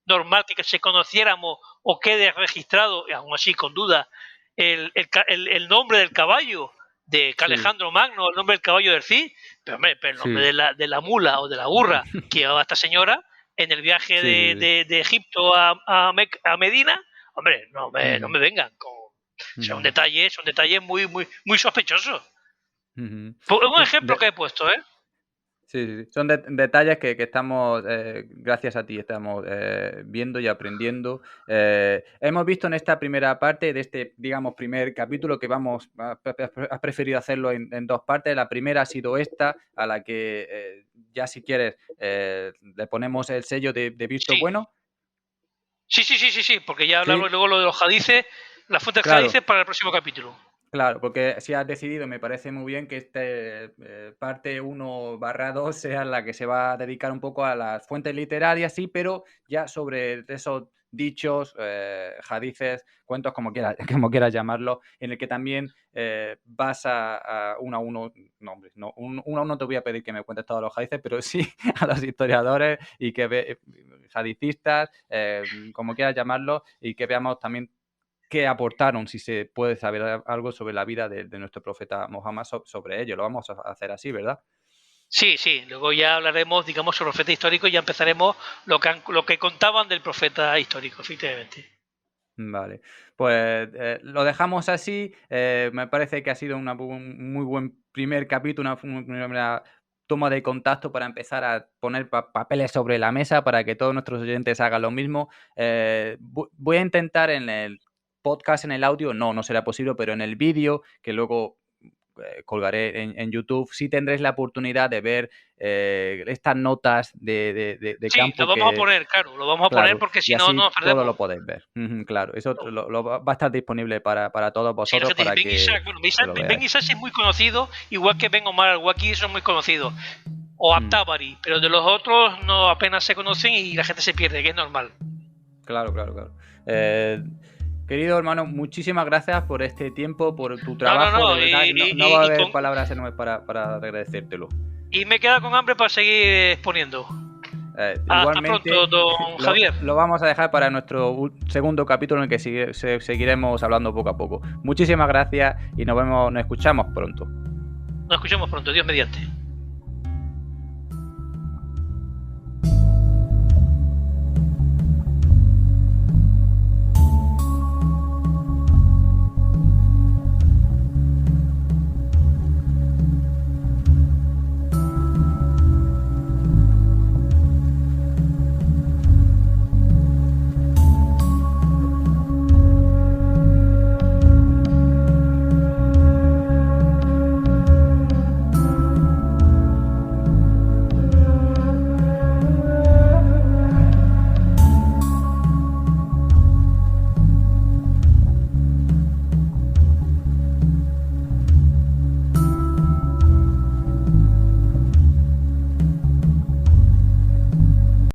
[SPEAKER 2] normal que se conociéramos o quede registrado, y aún así con duda, el nombre del caballo de Alejandro Magno, el nombre del caballo del Cid, pero, hombre, el nombre de la mula o de la burra que llevaba esta señora en el viaje de Egipto a Medina, hombre, no me vengan con... O sea, son detalles muy, muy, muy sospechosos. Un ejemplo que he puesto, ¿eh?
[SPEAKER 1] Sí. Son detalles que estamos, gracias a ti, estamos viendo y aprendiendo. Hemos visto en esta primera parte de este, digamos, primer capítulo que has preferido hacerlo en dos partes. La primera ha sido esta, a la que ya si quieres le ponemos el sello de visto bueno.
[SPEAKER 2] Sí, porque ya
[SPEAKER 1] Sí,
[SPEAKER 2] hablamos luego lo de los hadices, las fuentes
[SPEAKER 1] claro.
[SPEAKER 2] hadices para el próximo capítulo.
[SPEAKER 1] Claro, porque si has decidido, me parece muy bien que parte 1/2 sea la que se va a dedicar un poco a las fuentes literarias, sí, pero ya sobre esos dichos, hadices, cuentos, como quieras, como quieras llamarlo, en el que también vas a uno a uno, no, hombre, no, uno a uno te voy a pedir que me cuentes todos los hadices, pero sí a los historiadores y hadicistas, como quieras llamarlo, y que veamos también qué aportaron, si se puede saber algo sobre la vida de nuestro profeta Mohammed sobre ello. Lo vamos a hacer así, ¿verdad?
[SPEAKER 2] Sí, sí, luego ya hablaremos, digamos, sobre el profeta histórico y ya empezaremos lo que contaban del profeta histórico, efectivamente.
[SPEAKER 1] Vale, pues lo dejamos así. Me parece que ha sido un muy buen primer capítulo, una primera toma de contacto para empezar a poner papeles sobre la mesa para que todos nuestros oyentes hagan lo mismo. Voy a intentar en el podcast, en el audio, no será posible, pero en el vídeo, que luego colgaré en YouTube, sí tendréis la oportunidad de ver estas notas de
[SPEAKER 2] Sí, lo
[SPEAKER 1] campo
[SPEAKER 2] vamos a
[SPEAKER 1] que,
[SPEAKER 2] poner, claro, lo vamos a poner
[SPEAKER 1] claro,
[SPEAKER 2] porque
[SPEAKER 1] y
[SPEAKER 2] si no
[SPEAKER 1] así
[SPEAKER 2] nos
[SPEAKER 1] todo
[SPEAKER 2] perdemos.
[SPEAKER 1] lo podéis ver. Claro, eso va a estar disponible para todos
[SPEAKER 2] Sí, la
[SPEAKER 1] vosotros
[SPEAKER 2] gente dice,
[SPEAKER 1] para
[SPEAKER 2] Ben
[SPEAKER 1] que
[SPEAKER 2] Isaac, bueno,
[SPEAKER 1] lo
[SPEAKER 2] Ben
[SPEAKER 1] veáis.
[SPEAKER 2] Isaac es muy conocido, igual que Ben Omar al-Waki son muy conocidos, o
[SPEAKER 1] Mm,
[SPEAKER 2] At-Tabari, pero de los otros no apenas se conocen y la gente se pierde, que es normal.
[SPEAKER 1] Claro, claro, claro. Eh, Querido hermano, muchísimas gracias por este tiempo, por tu trabajo, de
[SPEAKER 2] No,
[SPEAKER 1] verdad, no va a haber palabras enormes para agradecértelo.
[SPEAKER 2] y me queda con hambre para seguir exponiendo. Hasta pronto,
[SPEAKER 1] Igualmente,
[SPEAKER 2] don Javier.
[SPEAKER 1] lo vamos a dejar para nuestro segundo capítulo en el que seguiremos hablando poco a poco. Muchísimas gracias y nos escuchamos pronto.
[SPEAKER 2] Nos escuchamos pronto, Dios mediante.